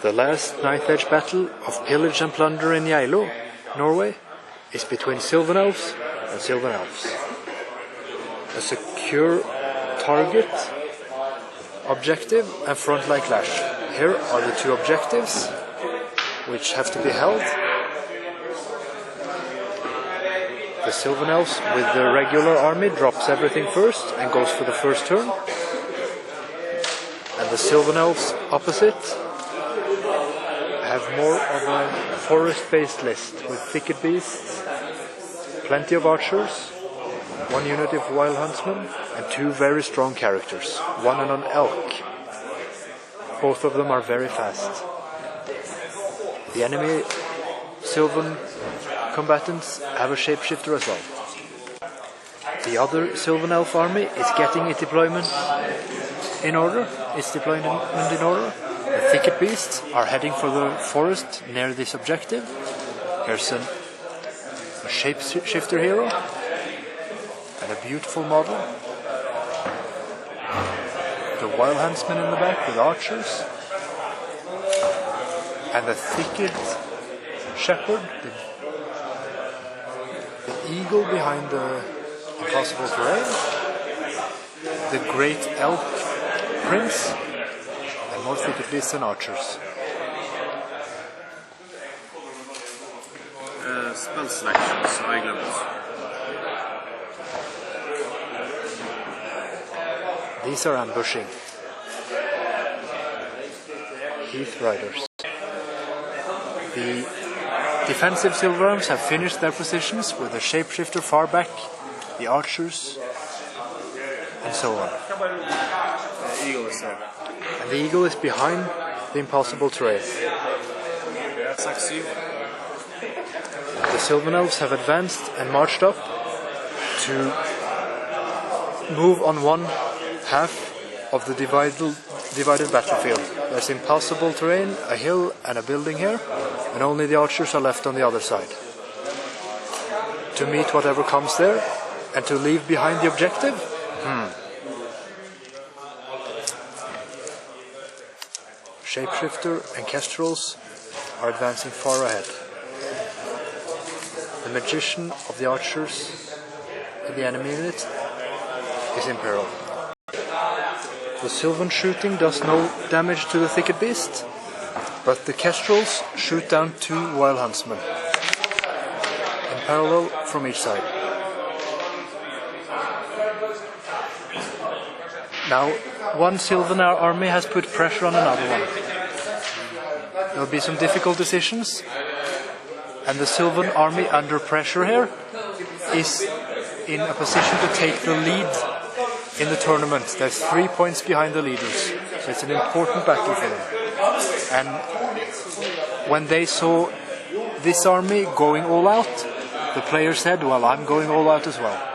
The last Ninth Edge battle of pillage and plunder in Geilo, Norway, is between Sylvan Elves and Sylvan Elves. A secure target, objective and frontline clash. Here are the two objectives, which have to be held. The Sylvan Elves with the regular army drops everything first and goes for the first turn. And the Sylvan Elves opposite have more of a forest-based list with Thicket Beasts, plenty of archers, one unit of Wild Huntsmen, and two very strong characters, one and an elk. Both of them are very fast. The enemy Sylvan combatants have a Shapeshifter as well. The other Sylvan Elf army is getting its deployment in order. The Thicket Beasts are heading for the forest near this objective. There's a Shapeshifter hero and a beautiful model. The Wild Huntsmen in the back with archers. And the Thicket Shepard, the eagle behind the impossible terrain. The great elk prince. And more Thicket Beasts and archers. Spell selections, I glömt. These are ambushing. Heath riders. The defensive Silverarms have finished their positions with the Shapeshifter far back, the archers, and so on. Eagle is there. And the eagle is behind the impossible terrain. The Sylvan Elves have advanced and marched up to move on one half of the divided battlefield. There's impossible terrain, a hill and a building here, and only the archers are left on the other side. To meet whatever comes there, and to leave behind the objective? Shapeshifter and kestrels are advancing far ahead. The magician of the archers in the enemy unit is in peril. The Sylvan shooting does no damage to the Thicket Beast, but the kestrels shoot down two Wild Huntsmen in parallel from each side. Now, one Sylvan army has put pressure on another one. There will be some difficult decisions, and the Sylvan army under pressure here is in a position to take the lead in the tournament. They're 3 points behind the leaders, so it's an important battle for them. And when they saw this army going all out, the players said, well, I'm going all out as well.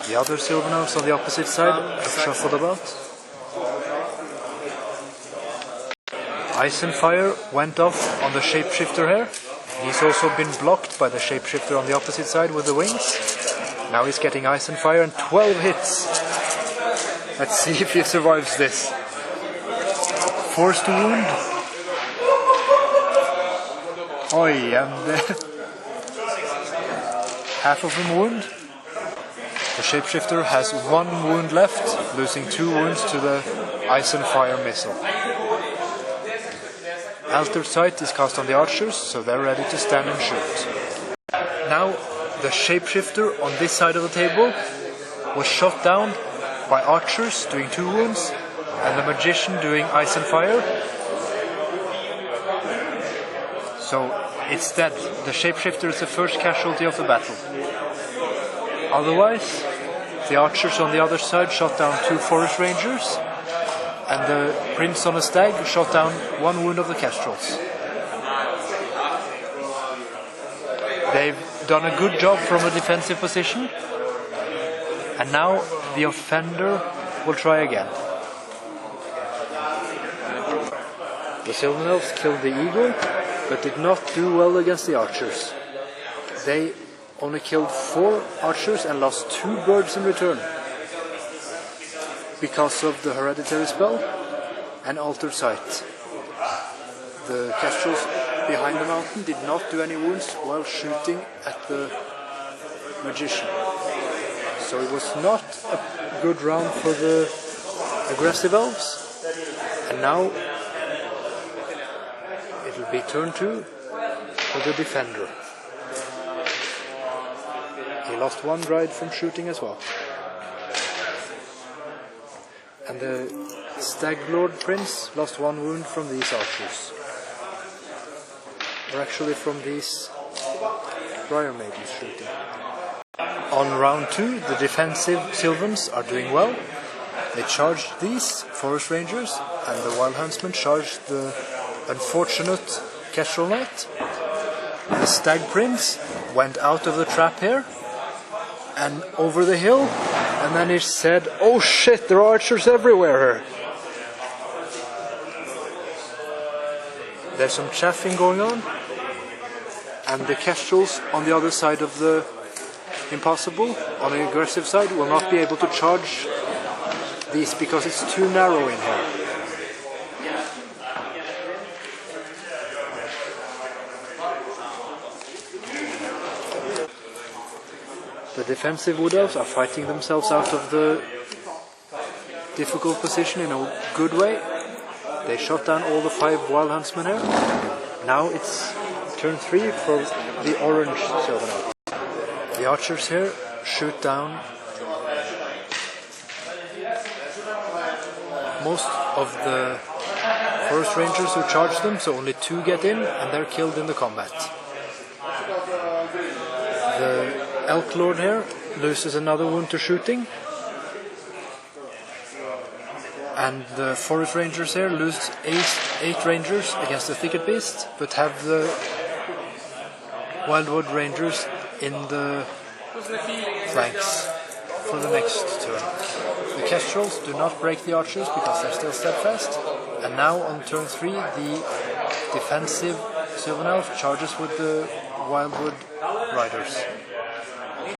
The other Sylvan Elves on the opposite side have shuffled about. Ice and Fire went off on the Shapeshifter here. He's also been blocked by the Shapeshifter on the opposite side with the wings. Now he's getting Ice and Fire and 12 hits. Let's see if he survives this. Forced to wound. Oi, and half of him wound. The Shapeshifter has 1 wound left, losing 2 wounds to the Ice and Fire missile. Altered Sight is cast on the archers, so they're ready to stand and shoot. Now, the Shapeshifter on this side of the table was shot down by archers doing 2 wounds, and the Magician doing Ice and Fire. So, it's dead. The Shapeshifter is the first casualty of the battle. Otherwise, the archers on the other side shot down 2 forest rangers, and the prince on a stag shot down 1 wound of the kestrels. They've done a good job from a defensive position, and now the offender will try again. The Sylvan Elves killed the eagle, but did not do well against the archers. They only killed 4 archers and lost 2 birds in return because of the hereditary spell and altered sight. The kestrels behind the mountain did not do any wounds while shooting at the magician. So it was not a good round for the aggressive elves. And now it will be turn 2 for the defender. He lost 1 Dryad from shooting as well. And the Stag Lord Prince lost 1 wound from these archers. Or actually from these Briar Maidens shooting. On round 2, the defensive Sylvans are doing well. They charged these Forest Rangers, and the Wild Huntsmen charged the unfortunate Kestral Knight. The Stag Prince went out of the trap here and over the hill, and then he said, "Oh shit, there are archers everywhere here." There's some chaffing going on, and the Kestrels on the other side of the Impossible, on the aggressive side, will not be able to charge these because it's too narrow in here. The defensive Wood Elves are fighting themselves out of the difficult position in a good way. They shot down all the 5 Wild Huntsmen here. Now it's turn 3 for the orange Sylvan Elves. The archers here shoot down most of the Forest Rangers who charge them, so only 2 get in and they're killed in the combat. The Elk Lord here loses another wound to shooting, and the Forest Rangers here lose 8 Rangers against the Thicket Beasts, but have the Wildwood Rangers in the flanks for the next turn. The Kestrels do not break the archers because they're still steadfast, and now on turn 3 the defensive Sylvan Elf charges with the Wildwood Riders.